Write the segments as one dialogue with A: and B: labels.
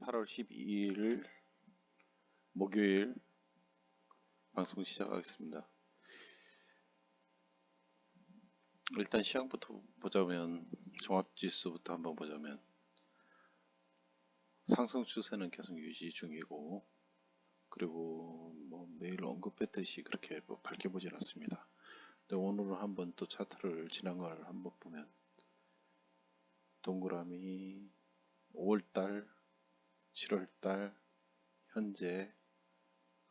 A: 8월 12일 목요일 방송 시작하겠습니다. 일단 시황부터 보자면 종합지수부터 한번 보자면 상승 추세는 계속 유지 중이고, 그리고 뭐 매일 언급했듯이 그렇게 뭐 밝게 보진 않습니다. 근데 오늘은 한번 또 차트를 지난 걸 한번 보면 동그라미 5월달, 7월달 현재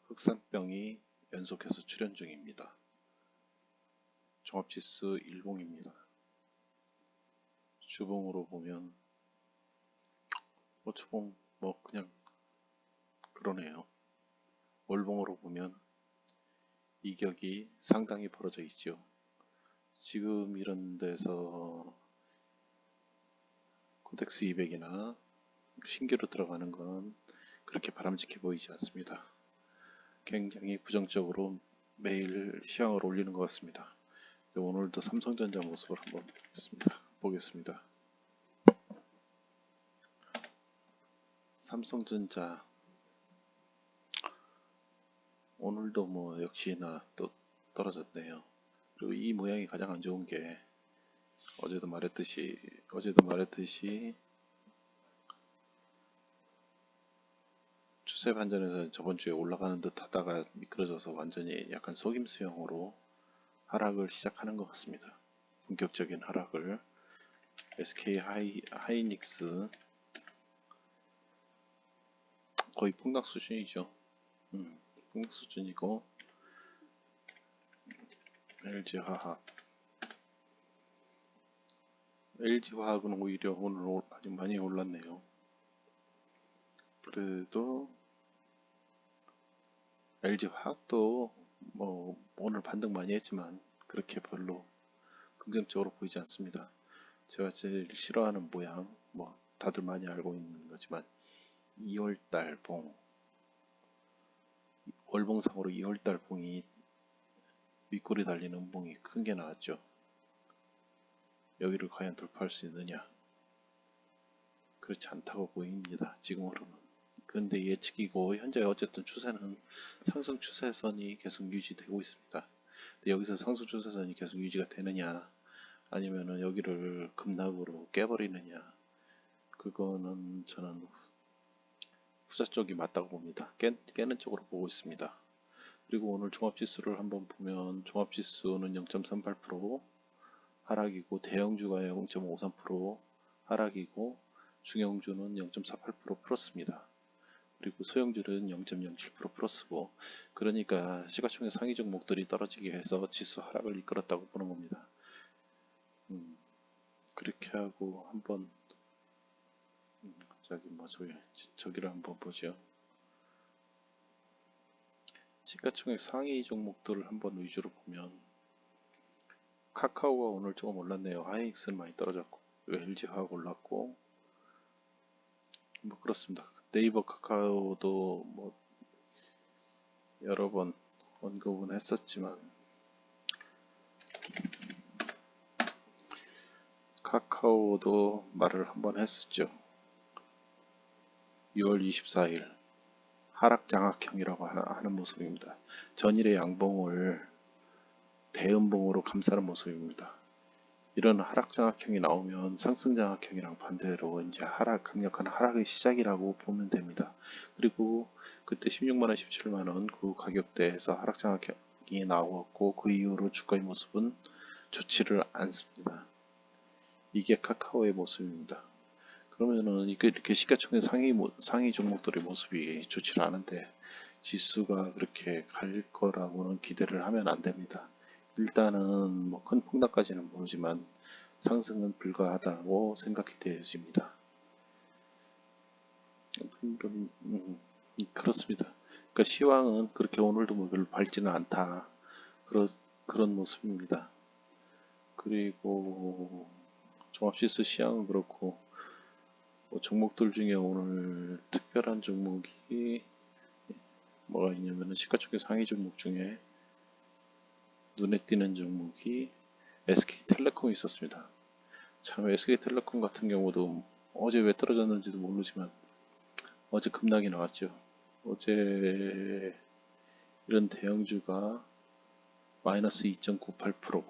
A: 흑산병이 연속해서 출현 중입니다. 종합지수 일봉입니다. 주봉으로 보면 주봉 뭐 그냥 그러네요. 월봉으로 보면 이격이 상당히 벌어져 있죠. 지금 이런 데서 코덱스 200이나 신규로 들어가는 건 그렇게 바람직해 보이지 않습니다. 굉장히 부정적으로 매일 시황을 올리는 것 같습니다. 오늘도 삼성전자 모습을 한번 보겠습니다. 삼성전자 오늘도 뭐 역시나 또 떨어졌네요. 그리고 이 모양이 가장 안 좋은 게 어제도 말했듯이 추세 반전에서 저번 주에 올라가는 듯 하다가 미끄러져서 완전히 약간 속임수형으로 하락을 시작하는 것 같습니다. 본격적인 하락을. SK 하이닉스 거의 폭락 수준이죠. 폭락 수준이고, LG화학은 오히려 오늘 아주 많이 올랐네요. 그래도 LG화학도 뭐 오늘 반등 많이 했지만 그렇게 별로 긍정적으로 보이지 않습니다. 제가 제일 싫어하는 모양, 뭐 다들 많이 알고 있는 거지만 2월달 봉, 월봉상으로 2월달 봉이 윗골이 달리는 봉이 큰 게 나왔죠. 여기를 과연 돌파할 수 있느냐? 그렇지 않다고 보입니다. 지금으로는. 근데 예측이고, 현재 어쨌든 추세는 상승 추세선이 계속 유지되고 있습니다. 근데 여기서 상승 추세선이 계속 유지가 되느냐, 아니면은 여기를 급락으로 깨버리느냐, 그거는 저는 후자 쪽이 맞다고 봅니다. 깨는 쪽으로 보고 있습니다. 그리고 오늘 종합지수를 한번 보면 종합지수는 0.38% 하락이고, 대형주가 0.53% 하락이고, 중형주는 0.48% 플러스입니다. 그리고 소형주는 0.07% 플러스고, 그러니까 시가총액 상위 종목들이 떨어지게 해서 지수 하락을 이끌었다고 보는 겁니다. 그렇게 하고 한번 저기를 한번 보죠. 시가총액 상위 종목들을 한번 위주로 보면 카카오가 오늘 조금 올랐네요. 하이닉스는 많이 떨어졌고, LG화학 올랐고, 뭐 그렇습니다. 네이버 카카오도 뭐 여러 번 언급은 했었지만 카카오도 말을 한번 했었죠. 6월 24일 하락 장악형이라고 하는 모습입니다. 전일의 양봉을 대음봉으로 감싸는 모습입니다. 이런 하락 장악형이 나오면 상승 장악형이랑 반대로 이제 강력한 하락의 시작이라고 보면 됩니다. 그리고 그때 16만원, 17만원 그 가격대에서 하락 장악형이 나왔고, 그 이후로 주가의 모습은 좋지를 않습니다. 이게 카카오의 모습입니다. 그러면은 이렇게 시가총액 상위 종목들의 모습이 좋지 않은데 지수가 그렇게 갈 거라고는 기대를 하면 안 됩니다. 일단은 뭐 큰 폭락까지는 모르지만 상승은 불가하다고 생각이 되어집니다. 그렇습니다. 그러니까 시황은 그렇게 오늘도 뭐 별로 밝지는 않다. 그런 모습입니다. 그리고 종합지수 시황은 그렇고, 뭐 종목들 중에 오늘 특별한 종목이 뭐가 있냐면은 시가총액 상위 종목 중에 눈에 띄는 종목이 SK텔레콤이 있었습니다. 참 SK텔레콤 같은 경우도 어제 왜 떨어졌는지도 모르지만 어제 급락이 나왔죠. 어제 이런 대형주가 마이너스 2.98%,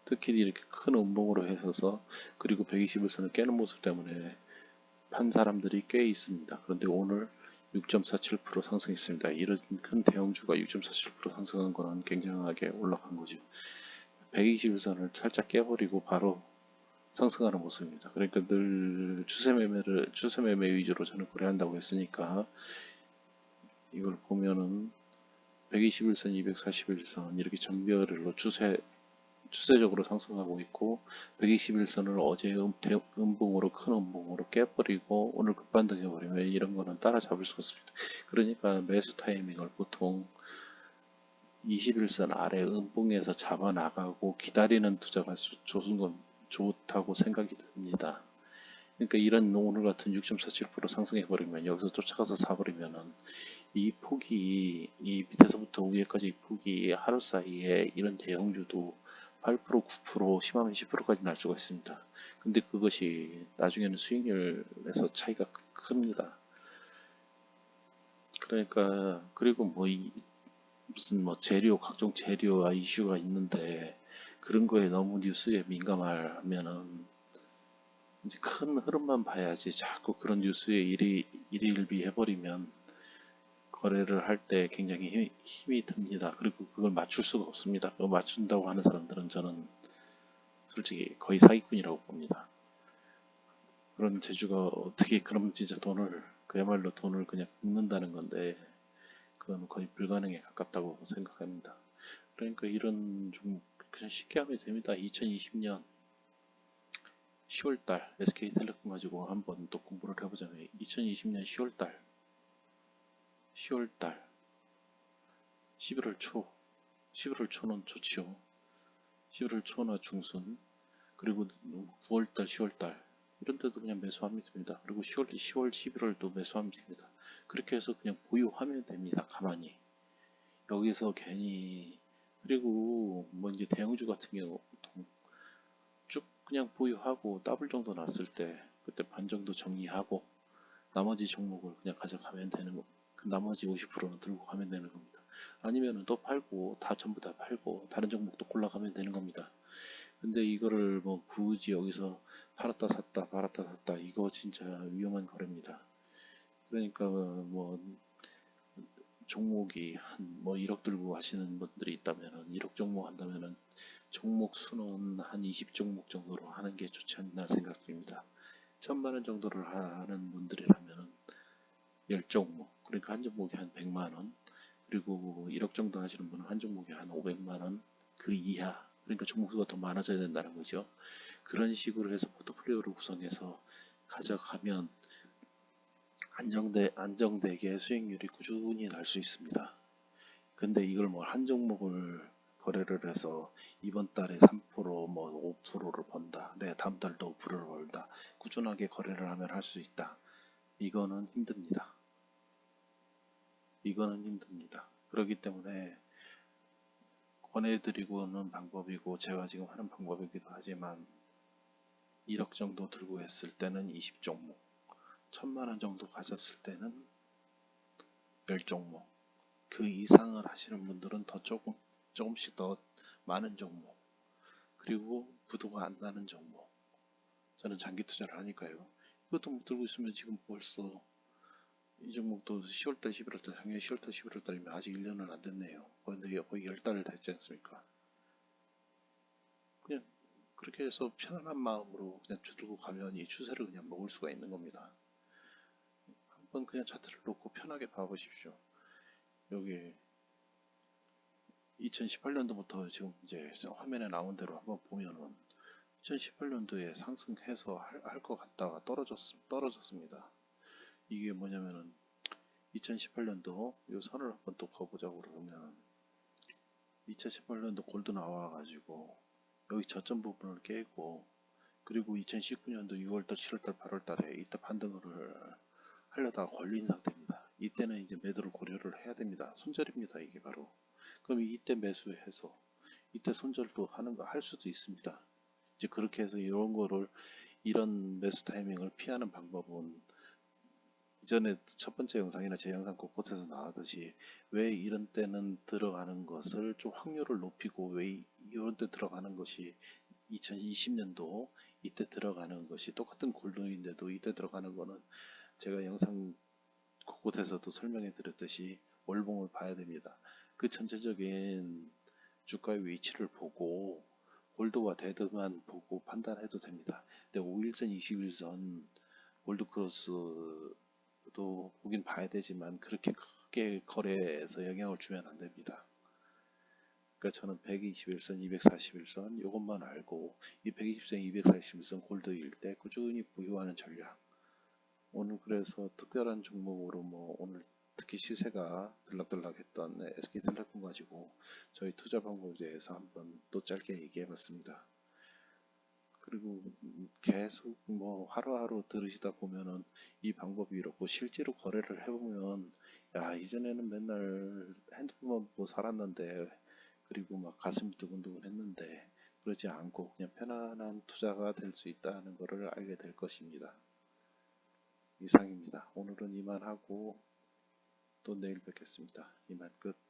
A: 특히 이렇게 큰 음봉으로 해서서 그리고 121선을 깨는 모습 때문에 판 사람들이 꽤 있습니다. 그런데 오늘 6.47% 상승했습니다. 이런 큰 대형주가 6.47% 상승한 거는 굉장하게 올라간 거죠. 121선을 살짝 깨버리고 바로 상승하는 모습입니다. 그러니까 늘 추세 매매 위주로 저는 거래한다고 했으니까 이걸 보면은 121선, 241선 이렇게 점별로 추세적으로 상승하고 있고 121선을 어제 음봉으로 큰 음봉으로 깨버리고 오늘 급반등 해버리면 이런 거는 따라잡을 수가 없습니다. 그러니까 매수 타이밍을 보통 21선 아래 음봉에서 잡아 나가고 기다리는 투자가 좋다고 생각이 듭니다. 그러니까 이런 오늘 같은 6.47% 상승해버리면 여기서 쫓아가서 사버리면은 이 폭이 이 밑에서부터 위에까지 이 폭이 하루 사이에 이런 대형주도 8%, 9%, 심하면 10%까지 날 수가 있습니다. 근데 그것이 나중에는 수익률에서 차이가 큽니다. 그러니까 그리고 무슨 각종 재료와 이슈가 있는데 그런 거에 너무 뉴스에 민감하면은 이제 큰 흐름만 봐야지 자꾸 그런 뉴스에 일일비 해버리면 거래를 할 때 굉장히 힘이 듭니다. 그리고 그걸 맞출 수가 없습니다. 그거 맞춘다고 하는 사람들은 저는 솔직히 거의 사기꾼이라고 봅니다. 그런 재주가 어떻게 그럼 진짜 그야말로 돈을 그냥 긁는다는 건데 그건 거의 불가능에 가깝다고 생각합니다. 그러니까 이런 좀 그냥 쉽게 하면 됩니다. 2020년 10월달 SK텔레콤 가지고 한번 또 공부를 해보자면 2020년 10월달 11월 초 11월 초는 좋지요. 11월 초나 중순 그리고 9월달 10월달 이런 데도 그냥 매수하면 됩니다. 그리고 10월 11월도 매수하면 됩니다. 그렇게 해서 그냥 보유하면 됩니다. 가만히 여기서 괜히 그리고 뭐 이제 대형주 같은 경우 보통 쭉 그냥 보유하고 더블 정도 났을 때 그때 반 정도 정리하고 나머지 종목을 그냥 가져가면 되는 거. 그 나머지 50%는 들고 가면 되는 겁니다. 아니면은 또 팔고 다 전부 다 팔고 다른 종목도 골라가면 되는 겁니다. 근데 이거를 뭐 굳이 여기서 팔았다 샀다 이거 진짜 위험한 거래입니다. 그러니까 뭐 종목이 한 뭐 1억 들고 하시는 분들이 있다면은 1억 종목 한다면은 종목 수는 한 20종목 정도로 하는 게 좋지 않나 생각됩니다. 1000만원 정도를 하는 분들이라면은 10종목 그러니까 한 종목에 한 100만원 그리고 1억 정도 하시는 분은 한 종목에 한 500만원 그 이하 그러니까 종목수가 더 많아져야 된다는 거죠. 그런 식으로 해서 포트폴리오를 구성해서 가져가면 안정되게 수익률이 꾸준히 날 수 있습니다. 근데 이걸 뭐 한 종목을 거래를 해서 이번 달에 3%, 뭐 5%를 번다. 네, 다음 달도 5%를 벌다. 꾸준하게 거래를 하면 할 수 있다. 이거는 힘듭니다. 이거는 힘듭니다. 그렇기 때문에 권해드리고는 방법이고 제가 지금 하는 방법이기도 하지만 1억 정도 들고 했을 때는 20종목 1000만원 정도 가졌을 때는 10종목 그 이상을 하시는 분들은 더 조금씩 더 많은 종목 그리고 부도가 안 나는 종목 저는 장기 투자를 하니까요. 이것도 못 들고 있으면 지금 벌써 이 종목도 10월달 11월달 작년 10월달 11월달이면 아직 1년은 안 됐네요. 그런데 거의 10달을 됐지 않습니까? 그냥 그렇게 해서 편안한 마음으로 그냥 들고 가면 이 추세를 그냥 먹을 수가 있는 겁니다. 한번 그냥 차트를 놓고 편하게 봐보십시오. 여기 2018년도부터 지금 이제 화면에 나온 대로 한번 보면은 2018년도에 상승해서 할 것 같다가 떨어졌습니다. 이게 뭐냐면은 2018년도 이 선을 한번 또 그어보자고 그러면 2018년도 골드 나와가지고 여기 저점 부분을 깨고 그리고 2019년도 6월달, 7월달, 8월달에 이때 반등을 하려다가 걸린 상태입니다. 이때는 이제 매도를 고려를 해야 됩니다. 손절입니다. 이게 바로. 그럼 이때 매수해서 이때 손절도 하는 거 할 수도 있습니다. 이제 그렇게 해서 이런 매수 타이밍을 피하는 방법은 이전에 첫 번째 영상이나 제 영상 곳곳에서 나왔듯이 왜 이런 때는 들어가는 것을 좀 확률을 높이고 왜 이런 때 들어가는 것이 2020년도 이때 들어가는 것이 똑같은 골든인데도 이때 들어가는 거는 제가 영상 곳곳에서도 설명해 드렸듯이 월봉을 봐야 됩니다. 그 전체적인 주가의 위치를 보고 골드와 데드만 보고 판단해도 됩니다. 근데 5일선, 20일선 골드크로스도 보긴 봐야 되지만 그렇게 크게 거래에서 영향을 주면 안 됩니다. 그러니까 저는 121선, 241선 이것만 알고 이 120선, 241선 골드일 때 꾸준히 보유하는 전략. 오늘 그래서 특별한 종목으로 뭐 오늘 특히 시세가 들락들락했던 SK텔레콤 가지고 저희 투자 방법에 대해서 한번 또 짧게 얘기해봤습니다. 그리고 계속 뭐 하루하루 들으시다 보면은 이 방법이 이렇고 실제로 거래를 해보면 야 이전에는 맨날 핸드폰만 보고 살았는데 그리고 막 가슴이 두근두근 했는데 그러지 않고 그냥 편안한 투자가 될 수 있다는 것을 알게 될 것입니다. 이상입니다. 오늘은 이만 하고 또 내일 뵙겠습니다. 이만 끝.